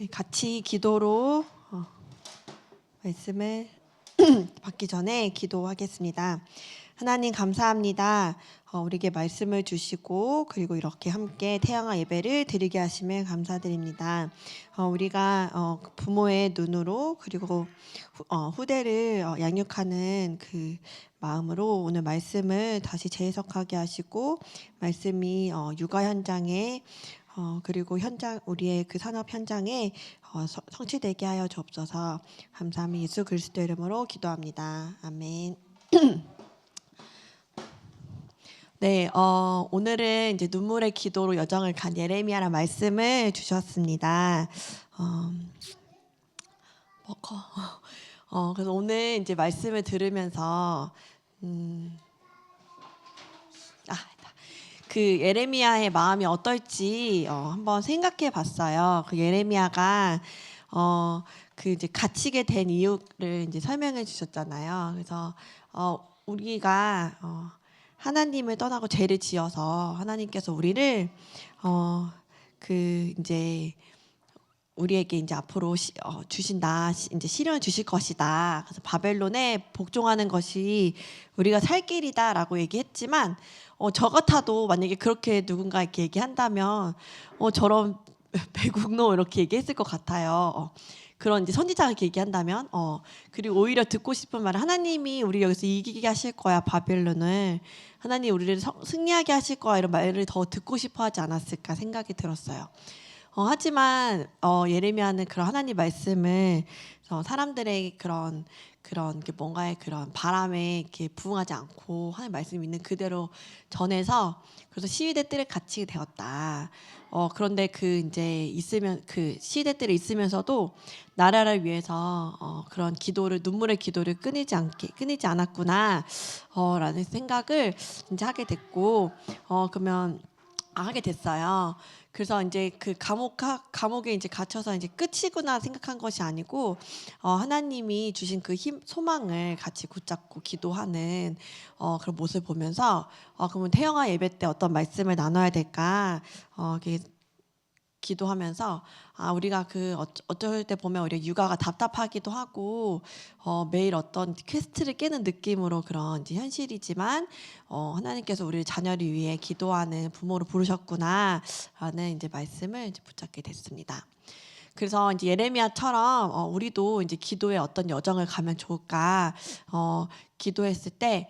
네, 같이 기도로 말씀을 받기 전에 기도하겠습니다. 하나님 감사합니다. 우리에게 말씀을 주시고 그리고 이렇게 함께 태양아 예배를 드리게 하심에 감사드립니다. 우리가 부모의 눈으로 그리고 후대를 양육하는 그 마음으로 오늘 말씀을 다시 재해석하게 하시고 말씀이 육아 현장에 그리고 우리의 그 산업 현장에 성취되게 하여 주옵소서. 감사함이 예수 그리스도 이름으로 기도합니다. 아멘. 네, 오늘은 이제 눈물의 기도로 여정을 간 예레미야라는 말씀을 주셨습니다. 그래서 오늘 이제 말씀을 들으면서 그 예레미야의 마음이 어떨지 한번 생각해 봤어요. 그 예레미야가 그 이제 갇히게 된 이유를 이제 설명해 주셨잖아요. 그래서 우리가 하나님을 떠나고 죄를 지어서 하나님께서 우리를 그 이제 우리에게 이제 앞으로 주신다, 이제 시련을 주실 것이다. 그래서 바벨론에 복종하는 것이 우리가 살 길이다라고 얘기했지만, 저 같아도 만약에 그렇게 누군가 이렇게 얘기한다면, 저런 배국노 이렇게 얘기했을 것 같아요. 그런 이제 선지자가 이렇게 얘기한다면, 그리고 오히려 듣고 싶은 말은 하나님이 우리 여기서 이기게 하실 거야, 바벨론을. 하나님 우리를 승리하게 하실 거야, 이런 말을 더 듣고 싶어 하지 않았을까 생각이 들었어요. 하지만 예레미야는 그런 하나님 말씀을 사람들의 그런 뭔가의 그런 바람에 이렇게 부응하지 않고 하나님 말씀 있는 그대로 전해서 그래서 시위대 뜰에 갇히게 되었다. 그런데 그 시위대 뜰에 있으면서도 나라를 위해서 그런 기도를 눈물의 기도를 끊이지 않았구나 라는 생각을 이제 하게 됐고 그러면 하게 됐어요. 그래서 이제 그 감옥에 이제 갇혀서 이제 끝이구나 생각한 것이 아니고 하나님이 주신 그 소망을 같이 붙잡고 기도하는 그런 모습을 보면서 그러면 태영아 예배 때 어떤 말씀을 나눠야 될까 이렇게 기도하면서 우리가 그 어쩔 때 보면 우리 육아가 답답하기도 하고 매일 어떤 퀘스트를 깨는 느낌으로 그런 이제 현실이지만 하나님께서 우리 자녀를 위해 기도하는 부모로 부르셨구나라는 이제 말씀을 이제 붙잡게 됐습니다. 그래서 이제 예레미야처럼 우리도 이제 기도의 어떤 여정을 가면 좋을까 기도했을 때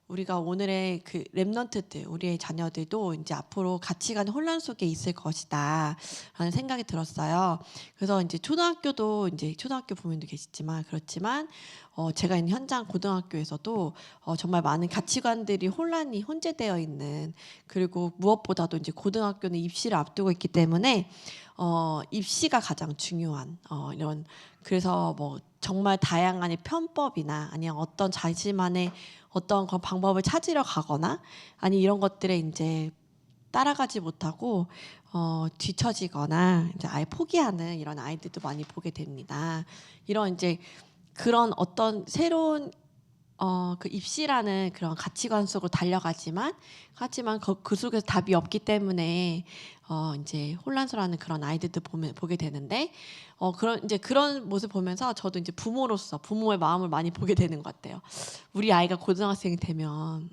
우리가 오늘의 그 렘넌트들, 우리의 자녀들도 이제 앞으로 가치관 혼란 속에 있을 것이다라는 생각이 들었어요. 그래서 이제 초등학교도 이제 초등학교 부모님도 계시지만 그렇지만 제가 있는 현장 고등학교에서도 정말 많은 가치관들이 혼재되어 있는 그리고 무엇보다도 이제 고등학교는 입시를 앞두고 있기 때문에 입시가 가장 중요한 이런 그래서 뭐 정말 다양한 편법이나 아니면 어떤 자신만의 어떤 그 방법을 찾으려 가거나 아니 이런 것들에 이제 따라가지 못하고 뒤처지거나 이제 아예 포기하는 이런 아이들도 많이 보게 됩니다. 이런 이제 그런 어떤 새로운 그 입시라는 그런 가치관 속으로 달려가지만 하지만 그 속에서 답이 없기 때문에 이제 혼란스러워하는 그런 아이들도 보게 되는데 그런 모습 보면서 저도 이제 부모로서 부모의 마음을 많이 보게 되는 것 같아요. 우리 아이가 고등학생이 되면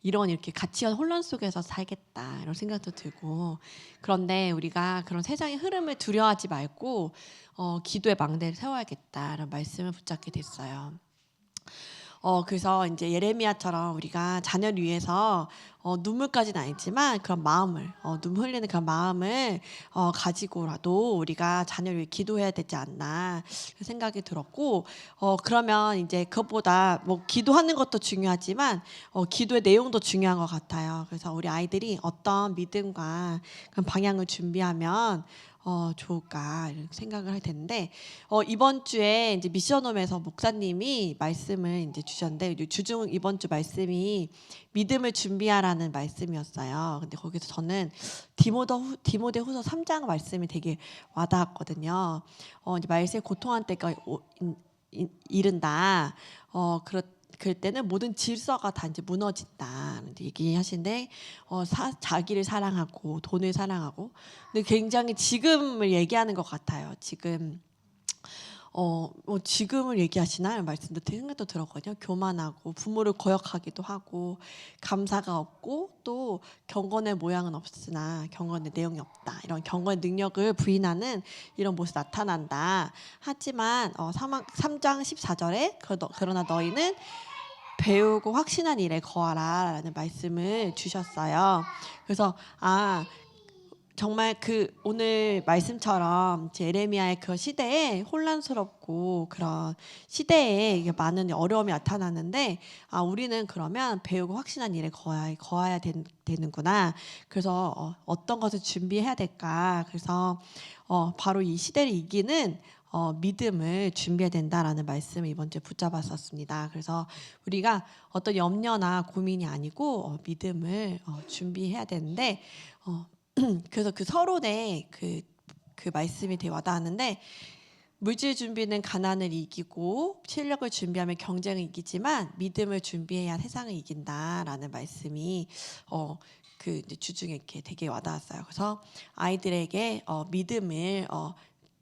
이런 이렇게 가치관 혼란 속에서 살겠다 이런 생각도 들고 그런데 우리가 그런 세상의 흐름을 두려워하지 말고 기도의 망대를 세워야겠다라는 말씀을 붙잡게 됐어요. 그래서 이제 예레미야처럼 우리가 자녀를 위해서 눈물까지는 아니지만 그런 마음을 눈물 흘리는 그런 마음을 가지고라도 우리가 자녀를 위해 기도해야 되지 않나 생각이 들었고 그러면 이제 그것보다 뭐 기도하는 것도 중요하지만 기도의 내용도 중요한 것 같아요. 그래서 우리 아이들이 어떤 믿음과 그런 방향을 준비하면 좋을까 이렇게 생각을 할 텐데 이번 주에 이제 미션홈에서 목사님이 말씀을 이제 주셨는데 주중 이번 주 말씀이 믿음을 준비하라는 말씀이었어요. 근데 거기서 저는 디모데후서 3장 말씀이 되게 와닿았거든요. 이제 말세에 고통한 때가 이른다. 그럴 때는 모든 질서가 다 이제 무너진다 얘기하신데 자기를 사랑하고 돈을 사랑하고 근데 굉장히 지금을 얘기하는 것 같아요. 지금 지금을 얘기하시나 말씀도 생각도 들었거든요. 교만하고 부모를 거역하기도 하고 감사가 없고 또 경건의 모양은 없으나 경건의 내용이 없다. 이런 경건의 능력을 부인하는 이런 모습이 나타난다. 하지만 3장 14절에 그러나 너희는 배우고 확신한 일에 거하라라는 말씀을 주셨어요. 그래서 정말 그 오늘 말씀처럼 예레미야의 그 시대에 혼란스럽고 그런 시대에 많은 어려움이 나타나는데 우리는 그러면 배우고 확신한 일에 거해야 되는구나. 그래서 어떤 것을 준비해야 될까? 그래서 바로 이 시대를 이기는 믿음을 준비해야 된다라는 말씀을 이번 주에 붙잡았었습니다. 그래서 우리가 어떤 염려나 고민이 아니고 믿음을 준비해야 되는데 그래서 그 서론에 그 말씀이 되게 와닿았는데 물질 준비는 가난을 이기고 실력을 준비하면 경쟁을 이기지만 믿음을 준비해야 세상을 이긴다라는 말씀이 그 이제 주중에 이렇게 되게 와닿았어요. 그래서 아이들에게 믿음을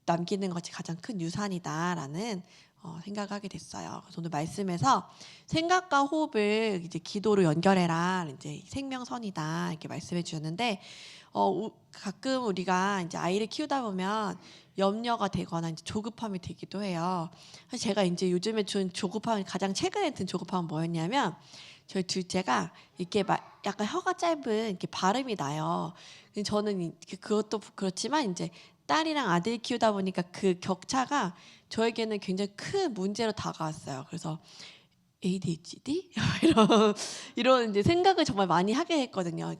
남기는 것이 가장 큰 유산이다라는 생각하게 됐어요. 그래서 오늘 말씀에서 생각과 호흡을 이제 기도로 연결해라 이제 생명선이다 이렇게 말씀해 주셨는데 가끔 우리가 이제 아이를 키우다 보면 염려가 되거나 이제 조급함이 되기도 해요. 사실 제가 이제 요즘에 준 조급함 가장 최근에 든 조급함은 뭐였냐면 저희 둘째가 이렇게 약간 혀가 짧은 이렇게 발음이 나요. 저는 그것도 그렇지만 이제 딸이랑 아들 키우다 보니까 그 격차가 저에게는 굉장히 큰 문제로 다가왔어요. 그래서 ADHD 이런 이제 생각을 정말 많이 하게 했거든요.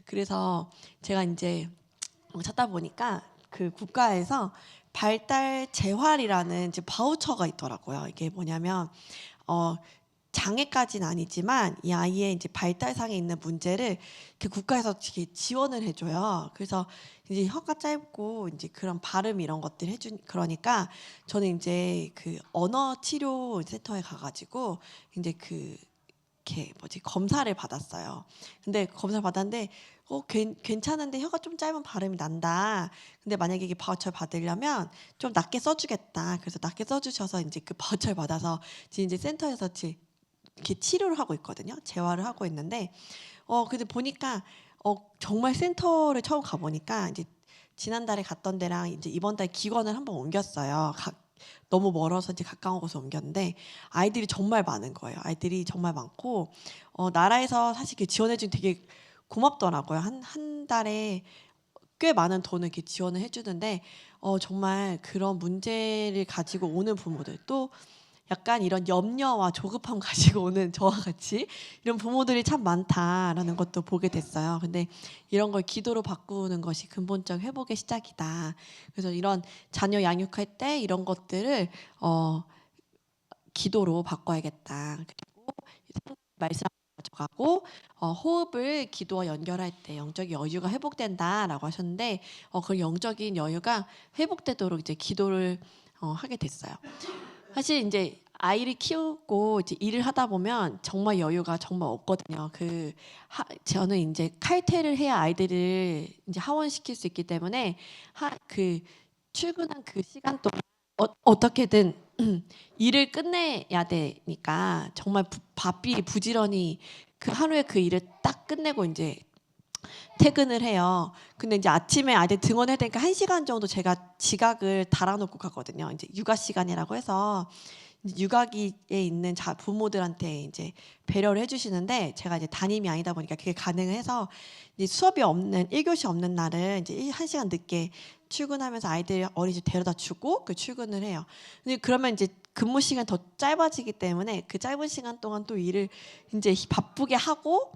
그래서 제가 이제 찾다 보니까 그 국가에서 발달 재활이라는 이제 바우처가 있더라고요. 이게 뭐냐면 장애까지는 아니지만 이 아이의 이제 발달상에 있는 문제를 국가에서 지원을 해줘요. 그래서 이제 혀가 짧고 이제 그런 발음 이런 것들 그러니까 저는 이제 그 언어 치료 센터에 가가지고 이제 이렇게 검사를 받았어요. 근데 검사를 받았는데 괜찮은데 혀가 좀 짧은 발음이 난다. 근데 만약에 이게 바우처를 받으려면 좀 낮게 써주겠다. 그래서 낮게 써주셔서 이제 그 바우처를 받아서 지금 이제 센터에서 이렇게 치료를 하고 있거든요. 재활을 하고 있는데 근데 보니까 정말 센터를 처음 가보니까 이제 지난달에 갔던 데랑 이제 이번 달 기관을 한번 옮겼어요. 너무 멀어서 이제 가까운 곳에 옮겼는데 아이들이 정말 많은 거예요. 아이들이 정말 많고 나라에서 사실 지원해준 되게 고맙더라고요. 한 달에 꽤 많은 돈을 이렇게 지원을 해주는데 정말 그런 문제를 가지고 오는 부모들 또 약간 이런 염려와 조급함 가지고 오는 저와 같이 이런 부모들이 참 많다라는 것도 보게 됐어요. 근데 이런 걸 기도로 바꾸는 것이 근본적 회복의 시작이다. 그래서 이런 자녀 양육할 때 이런 것들을 기도로 바꿔야겠다. 그리고 말씀 가져가고 호흡을 기도와 연결할 때 영적인 여유가 회복된다라고 하셨는데 그 영적인 여유가 회복되도록 이제 기도를 하게 됐어요. 사실 이제 아이를 키우고 이제 일을 하다 보면 정말 여유가 정말 없거든요. 저는 이제 칼퇴를 해야 아이들을 이제 하원시킬 수 있기 때문에 출근한 그 시간 동안 어떻게든 일을 끝내야 되니까 정말 바삐 부지런히 그 하루에 그 일을 딱 끝내고 이제 퇴근을 해요. 근데 이제 아침에 아이들 등원해야 되니까 1시간 정도 제가 지각을 달아놓고 가거든요. 이제 육아 시간이라고 해서 육아기에 있는 부모들한테 이제 배려를 해주시는데 제가 이제 담임이 아니다 보니까 그게 가능해서 이제 수업이 없는 1교시 없는 날은 이제 1시간 늦게 출근하면서 아이들 어린이집 데려다 주고 출근을 해요. 근데 그러면 이제 근무 시간 더 짧아지기 때문에 그 짧은 시간 동안 또 일을 이제 바쁘게 하고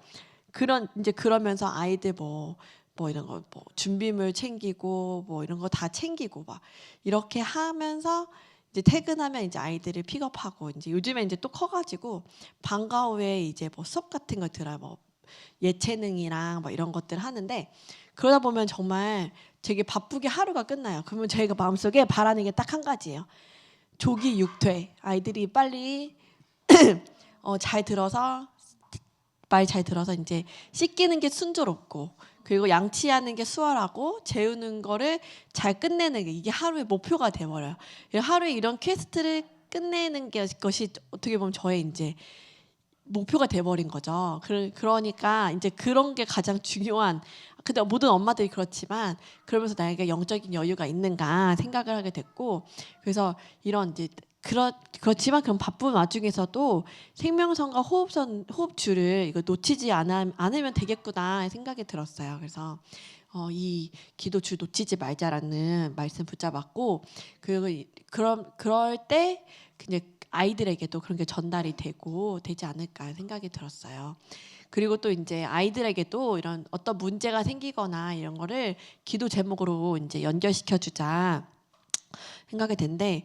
그러면서 아이들 뭐 이런 거 준비물 챙기고 이런 거 다 챙기고 막 이렇게 하면서 이제 퇴근하면 이제 아이들을 픽업하고 이제 요즘에 이제 또 커가지고 방과 후에 이제 수업 같은 거 들어요. 예체능이랑 이런 것들 하는데 그러다 보면 정말 되게 바쁘게 하루가 끝나요. 그러면 저희가 마음속에 바라는 게 딱 한 가지예요. 조기 육퇴. 아이들이 빨리 잘 들어서 말 잘 들어서 이제 씻기는 게 순조롭고 그리고 양치하는 게 수월하고 재우는 거를 잘 끝내는 게 이게 하루의 목표가 돼버려요. 하루에 이런 퀘스트를 끝내는 것이 어떻게 보면 저의 이제 목표가 돼버린 거죠. 그러니까 이제 그런 게 가장 중요한. 근데 모든 엄마들이 그렇지만 그러면서 나에게 영적인 여유가 있는가 생각을 하게 됐고 그래서 이런 이제 그렇지만 그럼 바쁜 와중에서도 생명선과 호흡줄을 이거 놓치지 않으면 되겠구나 생각이 들었어요. 그래서 이 기도줄 놓치지 말자라는 말씀 붙잡았고 그럴 때 이제 아이들에게도 그런 게 전달이 되지 않을까 생각이 들었어요. 그리고 또 이제 아이들에게도 이런 어떤 문제가 생기거나 이런 거를 기도 제목으로 이제 연결시켜 주자 생각이 된데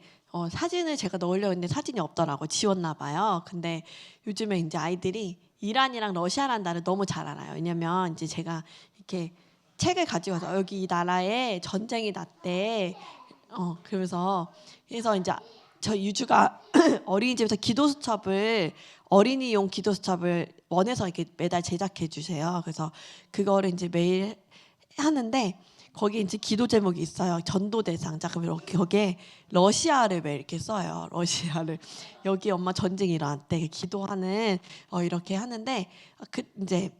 사진을 제가 넣으려고 했는데 사진이 없더라고. 지웠나 봐요. 근데 요즘에 이제 아이들이 이란이랑 러시아라는 나라를 너무 잘 알아요. 왜냐면 이제 제가 이렇게 책을 가지고 와서 여기 이 나라에 전쟁이 났대. 그래서 이제 저 유주가 어린이집에서 어린이용 기도 수첩을 원해서 이렇게 매달 제작해 주세요. 그래서 그거를 이제 매일 하는데 거기 이제 기도 제목이 있어요. 전도 대상자. 그럼 이렇게 거기에 러시아를 왜 이렇게 써요. 러시아를 여기 엄마 전쟁이 일어났대. 기도하는 이렇게 하는데 이제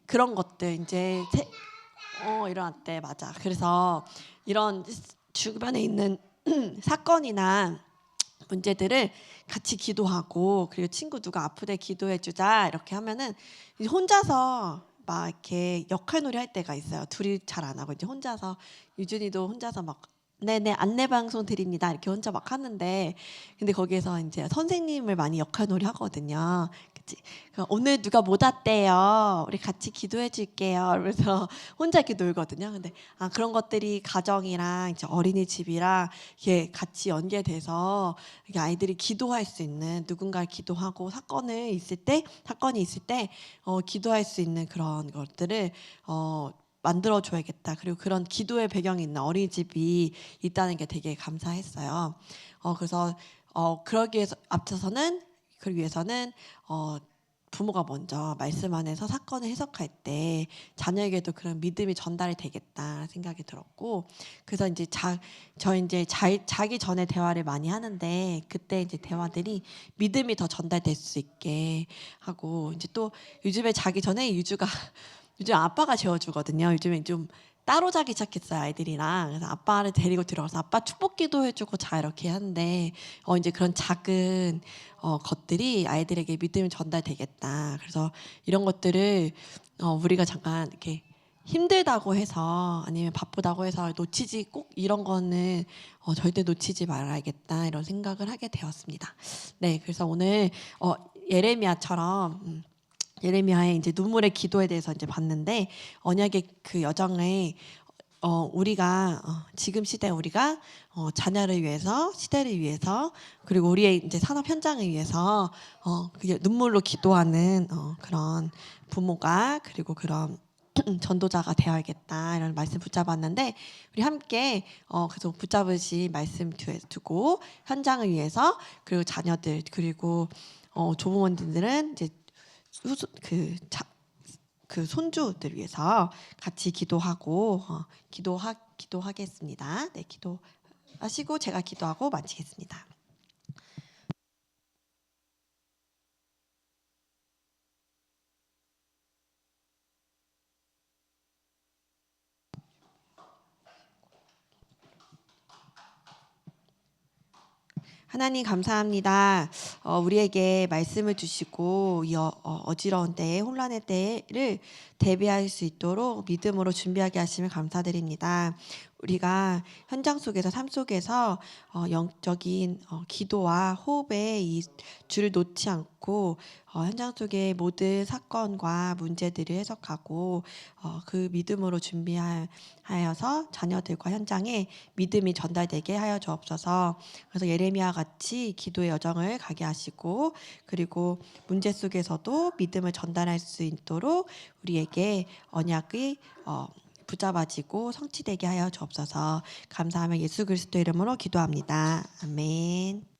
그런 것들 이제 일어났대. 맞아. 그래서 이런 주변에 있는 사건이나 문제들을 같이 기도하고 그리고 친구 누가 아프대 기도해주자 이렇게 하면은 이제 혼자서 막 이렇게 역할놀이 할 때가 있어요. 둘이 잘 안 하고 이제 혼자서 유준이도 혼자서 막 네네 안내 방송 드립니다 이렇게 혼자 막 하는데 근데 거기에서 이제 선생님을 많이 역할놀이 하거든요. 그치? 오늘 누가 못 왔대요. 우리 같이 기도해 줄게요. 그래서 혼자 이렇게 놀거든요. 근데 그런 것들이 가정이랑 이제 어린이집이랑 이게 같이 연계돼서 이게 아이들이 기도할 수 있는 누군가를 기도하고 사건이 있을 때 기도할 수 있는 그런 것들을 만들어 줘야겠다. 그리고 그런 기도의 배경이 있는 어린이집이 있다는 게 되게 감사했어요. 그래서 그러기 위해서 그러기 위해서는 부모가 먼저 말씀 안에서 사건을 해석할 때 자녀에게도 그런 믿음이 전달이 되겠다 생각이 들었고 그래서 이제 자기 전에 대화를 많이 하는데 그때 이제 대화들이 믿음이 더 전달될 수 있게 하고 이제 또 요즘에 자기 전에 요즘 아빠가 재워주거든요. 요즘에 좀 따로 자기 시작했어요 아이들이랑. 그래서 아빠를 데리고 들어가서 아빠 축복기도 해주고 자 이렇게 하는데 이제 그런 작은 것들이 아이들에게 믿음이 전달되겠다. 그래서 이런 것들을 우리가 잠깐 이렇게 힘들다고 해서 아니면 바쁘다고 해서 놓치지 꼭 이런 거는 절대 놓치지 말아야겠다 이런 생각을 하게 되었습니다. 네, 그래서 오늘 예레미야의 이제 눈물의 기도에 대해서 이제 봤는데 언약의 그 여정에 우리가 지금 시대 우리가 자녀를 위해서 시대를 위해서 그리고 우리의 이제 산업 현장을 위해서 눈물로 기도하는 그런 부모가 그리고 그런 전도자가 되어야겠다 이런 말씀 붙잡았는데 우리 함께 계속 붙잡으신 말씀 두고 현장을 위해서 그리고 자녀들 그리고 조부모님들은 이제 그 손주들 위해서 같이 기도하고 기도하겠습니다. 네, 기도하시고 제가 기도하고 마치겠습니다. 하나님 감사합니다. 우리에게 말씀을 주시고 이 어지러운 때에 혼란의 때를 대비할 수 있도록 믿음으로 준비하게 하시면 감사드립니다. 우리가 현장 속에서 삶 속에서 영적인 기도와 호흡에 이 줄을 놓지 않고 현장 속의 모든 사건과 문제들을 해석하고 그 믿음으로 준비하여서 자녀들과 현장에 믿음이 전달되게 하여 주옵소서. 그래서 예레미야 같이 기도의 여정을 가게 하시고 그리고 문제 속에서도 믿음을 전달할 수 있도록 우리에게 언약이 붙잡아지고 성취되게 하여 주옵소서. 감사하며 예수 그리스도 이름으로 기도합니다. 아멘.